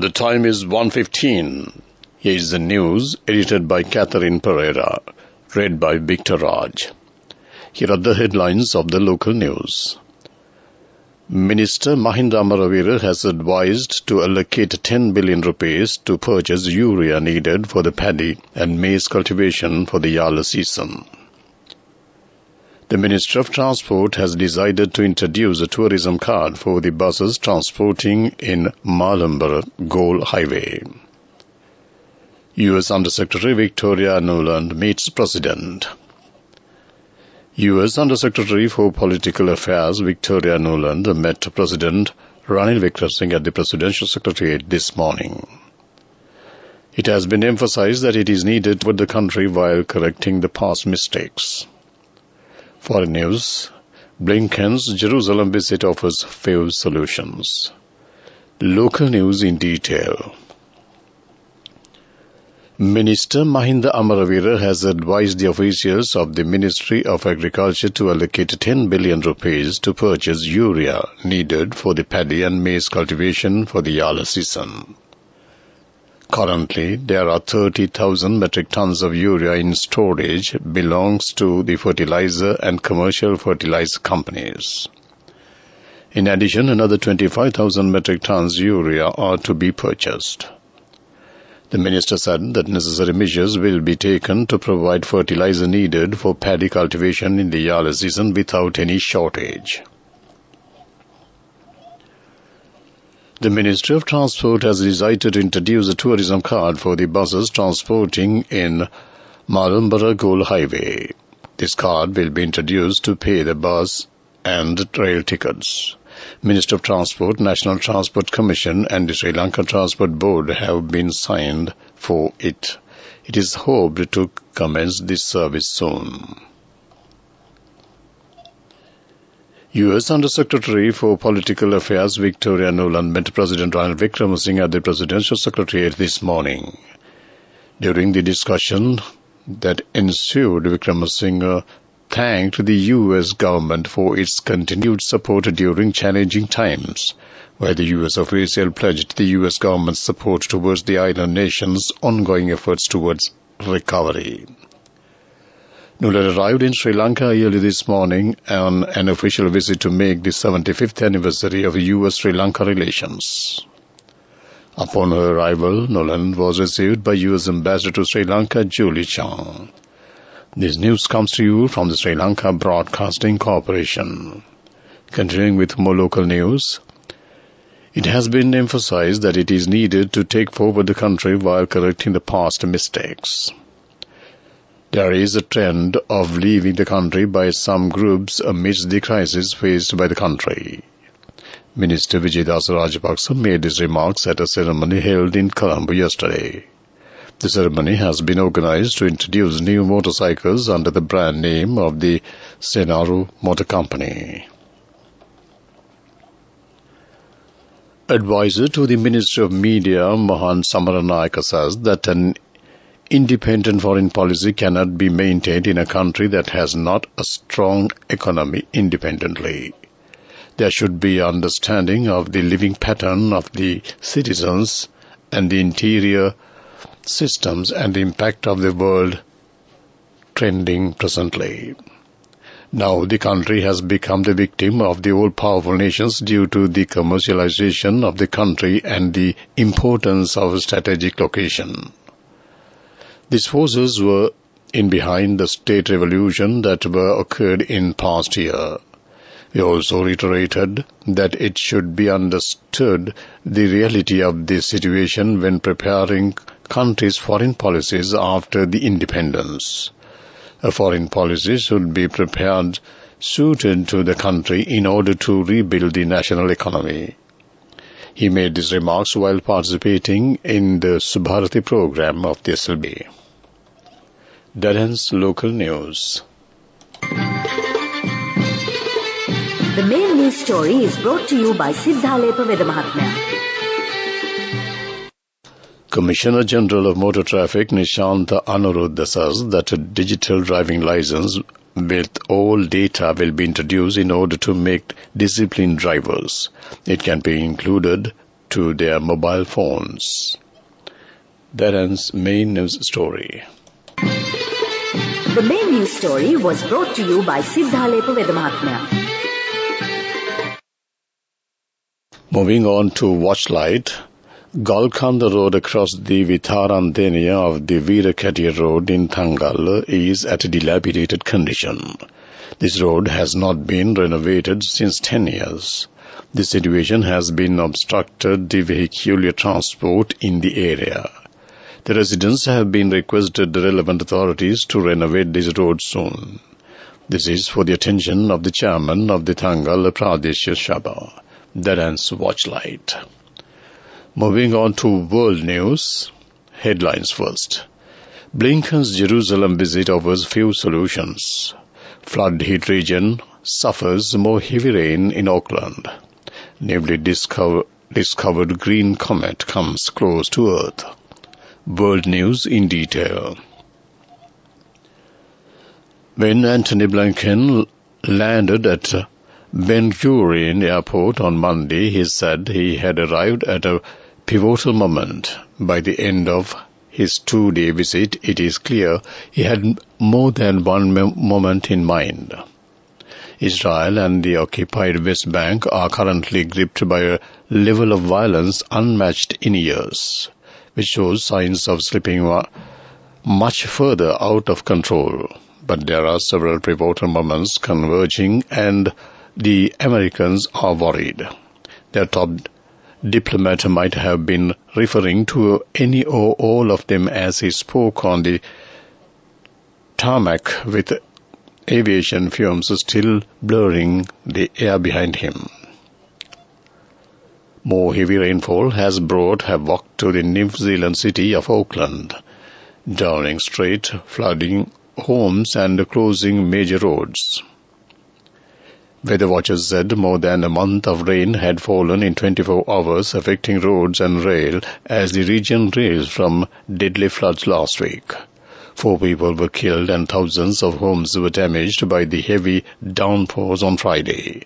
The time is 1:15. Here is the news, edited by Catherine Pereira, read by Victor Raj. Here are the headlines of the local news. Minister Mahinda Amaravira has advised to allocate 10 billion rupees to purchase urea needed for the paddy and maize cultivation for the Yala season. The Minister of Transport has decided to introduce a tourism card for the buses transporting in Malambara-Gol Highway. U.S. Undersecretary Victoria Nuland meets President. U.S. Undersecretary for Political Affairs Victoria Nuland met President Ranil Wickremesinghe at the Presidential Secretariat this morning. It has been emphasized that it is needed with the country while correcting the past mistakes. Foreign news. Blinken's Jerusalem visit offers FEB solutions. Local news in detail. Minister Mahinda Amaravira has advised the officials of the Ministry of Agriculture to allocate 10 billion rupees to purchase urea needed for the paddy and maize cultivation for the Yala season. Currently, there are 30,000 metric tons of urea in storage belongs to the fertilizer and commercial fertilizer companies. In addition, another 25,000 metric tons urea are to be purchased. The minister said that necessary measures will be taken to provide fertilizer needed for paddy cultivation in the Yala season without any shortage. The Ministry of Transport has decided to introduce a tourism card for the buses transporting in Malambara-Gol Highway. This card will be introduced to pay the bus and rail tickets. Minister of Transport, National Transport Commission and the Sri Lanka Transport Board have been signed for it. It is hoped to commence this service soon. U.S. Undersecretary for Political Affairs Victoria Nuland met President Ranil Wickremesinghe at the Presidential Secretariat this morning. During the discussion that ensued, Wickremesinghe thanked the U.S. government for its continued support during challenging times, where the U.S. official pledged the U.S. government's support towards the island nation's ongoing efforts towards recovery. Nuland arrived in Sri Lanka early this morning on an official visit to make the 75th anniversary of U.S.-Sri Lanka relations. Upon her arrival, Nuland was received by U.S. Ambassador to Sri Lanka, Julie Chang. This news comes to you from the Sri Lanka Broadcasting Corporation. Continuing with more local news, it has been emphasized that it is needed to take forward the country while correcting the past mistakes. There is a trend of leaving the country by some groups amidst the crisis faced by the country. Minister Vijayadasa Rajapaksa made these remarks at a ceremony held in Colombo yesterday. The ceremony has been organized to introduce new motorcycles under the brand name of the Senaru Motor Company. Advisor to the Ministry of Media, Mohan Samaranayaka, says that an independent foreign policy cannot be maintained in a country that has not a strong economy independently. There should be understanding of the living pattern of the citizens and the interior systems and the impact of the world trending presently. Now the country has become the victim of the all-powerful nations due to the commercialization of the country and the importance of strategic location. These forces were in behind the state revolution that occurred in past year. He also reiterated that it should be understood the reality of the situation when preparing countries' foreign policies after the independence. A foreign policy should be prepared suited to the country in order to rebuild the national economy. He made these remarks while participating in the Subharati program of the SLBC. That ends local news. The main news story is brought to you by Siddhalepa Vedamahatmya. Commissioner General of Motor Traffic Nishanta Anuruddha says that a digital driving license with all data will be introduced in order to make disciplined drivers. It can be included to their mobile phones. That ends main news story. The main news story was brought to you by Siddhalepa Vedamahatmya. Moving on to Watchlight, Golconda Road across the Vitharandhenia of the Veerakatiya Road in Thangal is at a dilapidated condition. This road has not been renovated since 10 years. The situation has been obstructed the vehicular transport in the area. The residents have been requested the relevant authorities to renovate this road soon. This is for the attention of the chairman of the Thangal Pradesh Sabha. That ends Watchlight. Moving on to world news. Headlines first. Blinken's Jerusalem visit offers few solutions. Flood-hit region suffers more heavy rain in Auckland. Newly discovered green comet comes close to Earth. World news in detail. When Antony Blinken landed at Ben Gurion Airport on Monday, he said he had arrived at a pivotal moment. By the end of his 2-day visit, it is clear he had more than one moment in mind. Israel and the occupied West Bank are currently gripped by a level of violence unmatched in years, which shows signs of slipping much further out of control. But there are several pivotal moments converging, and the Americans are worried. Their top diplomat might have been referring to any or all of them as he spoke on the tarmac with aviation fumes still blurring the air behind him. More heavy rainfall has brought havoc to the New Zealand city of Auckland, drowning streets, flooding homes and closing major roads. Weather watchers said more than a month of rain had fallen in 24 hours, affecting roads and rail as the region reeled from deadly floods last week. 4 people were killed and thousands of homes were damaged by the heavy downpours on Friday.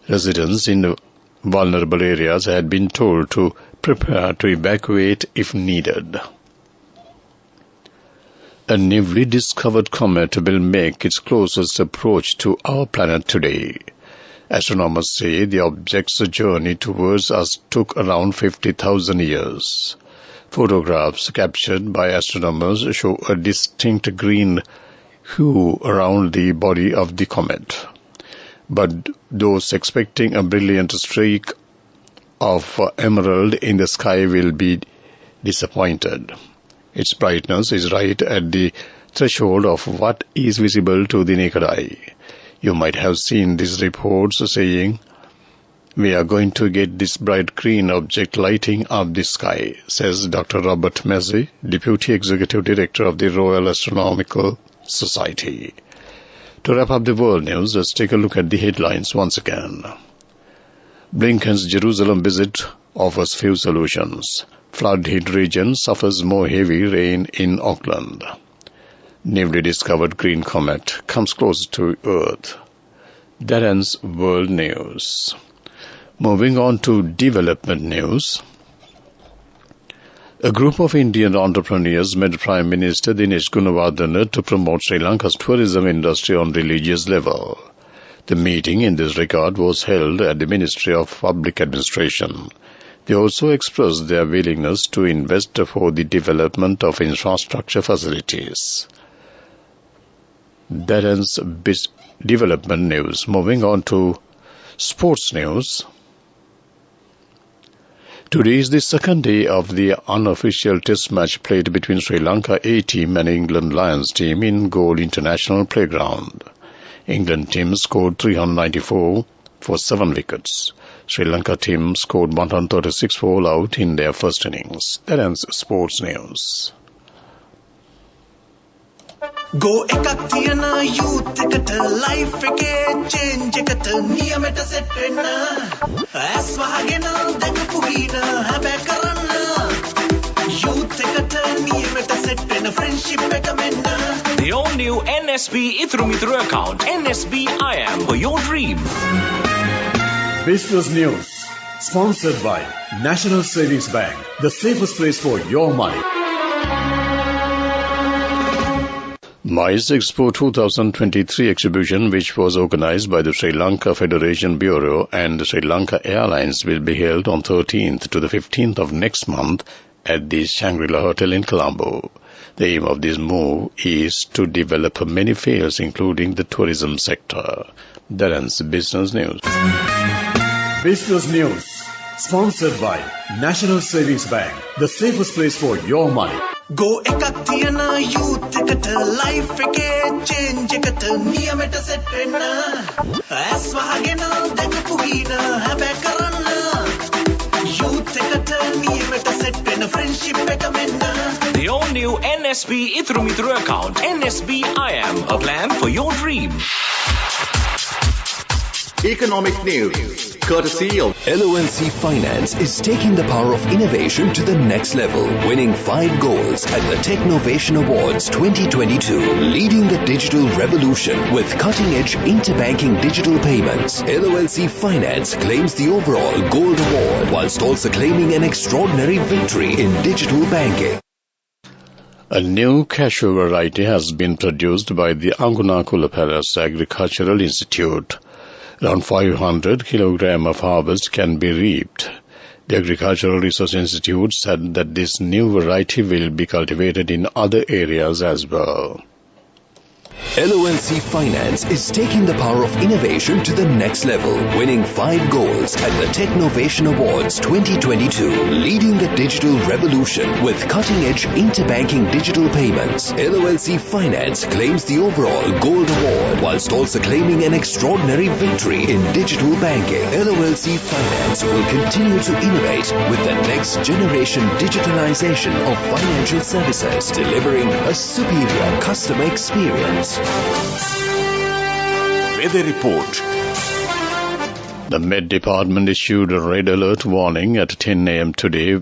Residents in vulnerable areas had been told to prepare to evacuate if needed. A newly discovered comet will make its closest approach to our planet today. Astronomers say the object's journey towards us took around 50,000 years. Photographs captured by astronomers show a distinct green hue around the body of the comet. But those expecting a brilliant streak of emerald in the sky will be disappointed. Its brightness is right at the threshold of what is visible to the naked eye. You might have seen these reports saying, "We are going to get this bright green object lighting up the sky," says Dr. Robert Massey, Deputy Executive Director of the Royal Astronomical Society. To wrap up the world news, let's take a look at the headlines once again. Blinken's Jerusalem visit offers few solutions. Flood-hit region suffers more heavy rain in Auckland. Newly discovered green comet comes close to Earth. That ends world news. Moving on to development news. A group of Indian entrepreneurs met Prime Minister Dinesh Gunawardena to promote Sri Lanka's tourism industry on religious level. The meeting in this regard was held at the Ministry of Public Administration. They also expressed their willingness to invest for the development of infrastructure facilities. That ends development news. Moving on to sports news. Today is the second day of the unofficial test match played between Sri Lanka A team and England Lions team in Galle International Playground. England team scored 394 for 7 wickets. Sri Lanka team scored 136 for all out in their first innings. That ends sports news. Go ekak thiyana youth eකට life එකේ change එකට නියමෙට set වෙන්න ඇස් වහගෙන දැකපු ගීන හැබැ කරන්න youth එකට නියමෙට set වෙන්න friendship එක මෙන්න. The all new NSB Ithru Mithru account. NSB I am for your dream. Business news. Sponsored by National Savings Bank, the safest place for your money. MICE Expo 2023 exhibition, which was organized by the Sri Lanka Federation Bureau and the Sri Lanka Airlines, will be held on 13th to the 15th of next month at the Shangri-La Hotel in Colombo. The aim of this move is to develop many fields, including the tourism sector. That ends Business News. Business News. Sponsored by National Savings Bank, the safest place for your money. Go ekak tiyana youth ekata life ekේ change ekata niyameta set wenna as wahagena dakapu hina habe karanna youth ekata niyameta set wenna friendship එක menna. The all new NSB Ithru Mithru account. NSB I am, a plan for your dream. Economic news, courtesy of LONC Finance, is taking the power of innovation to the next level, winning 5 goals at the Technovation Awards 2022, leading the digital revolution with cutting-edge interbanking digital payments. LONC Finance claims the overall gold award, whilst also claiming an extraordinary victory in digital banking. A new cashew variety has been produced by the Angunakula Palace Agricultural Institute. Around 500 kilograms of harvest can be reaped. The Agricultural Research Institute said that this new variety will be cultivated in other areas as well. LONC Finance is taking the power of innovation to the next level, winning 5 goals at the Technovation Awards 2022, leading the digital revolution with cutting-edge interbanking digital payments. LONC Finance claims the overall gold award, whilst also claiming an extraordinary victory in digital banking. LONC Finance will continue to innovate with the next generation digitalization of financial services, delivering a superior customer experience. Weather report. The Met Department issued a red alert warning at 10 a.m. today,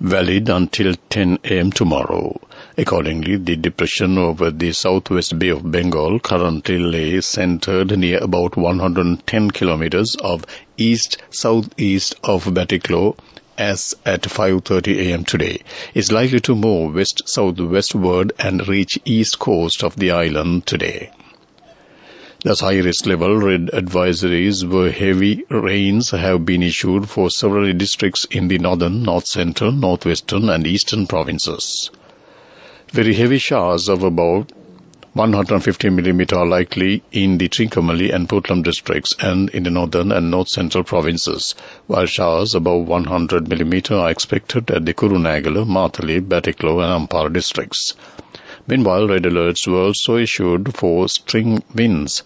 valid until 10 a.m. tomorrow. Accordingly, the depression over the southwest Bay of Bengal currently lay centered near about 110 kilometers of east-southeast of Batticaloa, as at 5:30 a.m. today, is likely to move west-southwestward and reach east coast of the island today. Thus, high-risk level red advisories where heavy rains have been issued for several districts in the northern, north-central, northwestern and eastern provinces. Very heavy showers of about 150 mm are likely in the Trincomalee and Portland districts and in the northern and north-central provinces, while showers above 100 mm are expected at the Kurunegala, Matale, Batticaloa and Ampara districts. Meanwhile, red alerts were also issued for string winds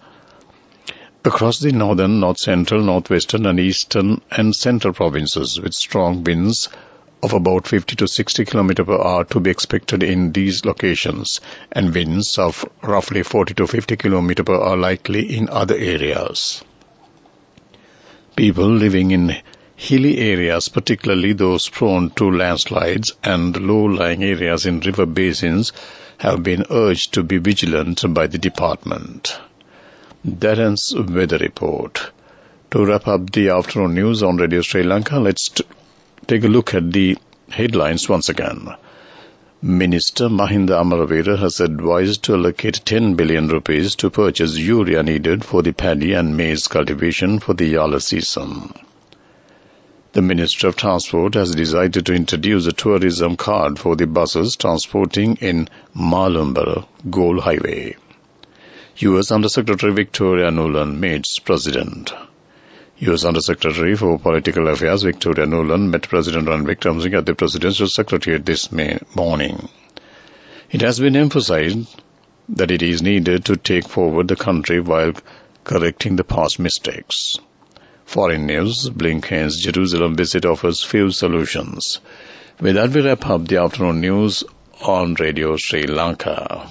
across the northern, north-central, northwestern and eastern and central provinces, with strong winds of about 50 to 60 km per hour to be expected in these locations, and winds of roughly 40 to 50 km per hour likely in other areas. People living in hilly areas, particularly those prone to landslides and low-lying areas in river basins, have been urged to be vigilant by the department. That ends weather report. To wrap up the afternoon news on Radio Sri Lanka, let's take a look at the headlines once again. Minister Mahinda Amaravira has advised to allocate 10 billion rupees to purchase urea needed for the paddy and maize cultivation for the Yala season. The Minister of Transport has decided to introduce a tourism card for the buses transporting in Malumbara Gold Highway. U.S. Undersecretary Victoria Nuland meets President. U.S. Undersecretary for Political Affairs Victoria Nuland met President Ranil Wickremesinghe at the Presidential Secretariat this morning. It has been emphasized that it is needed to take forward the country while correcting the past mistakes. Foreign news, Blinken's Jerusalem visit offers few solutions. With that, we wrap up the afternoon news on Radio Sri Lanka.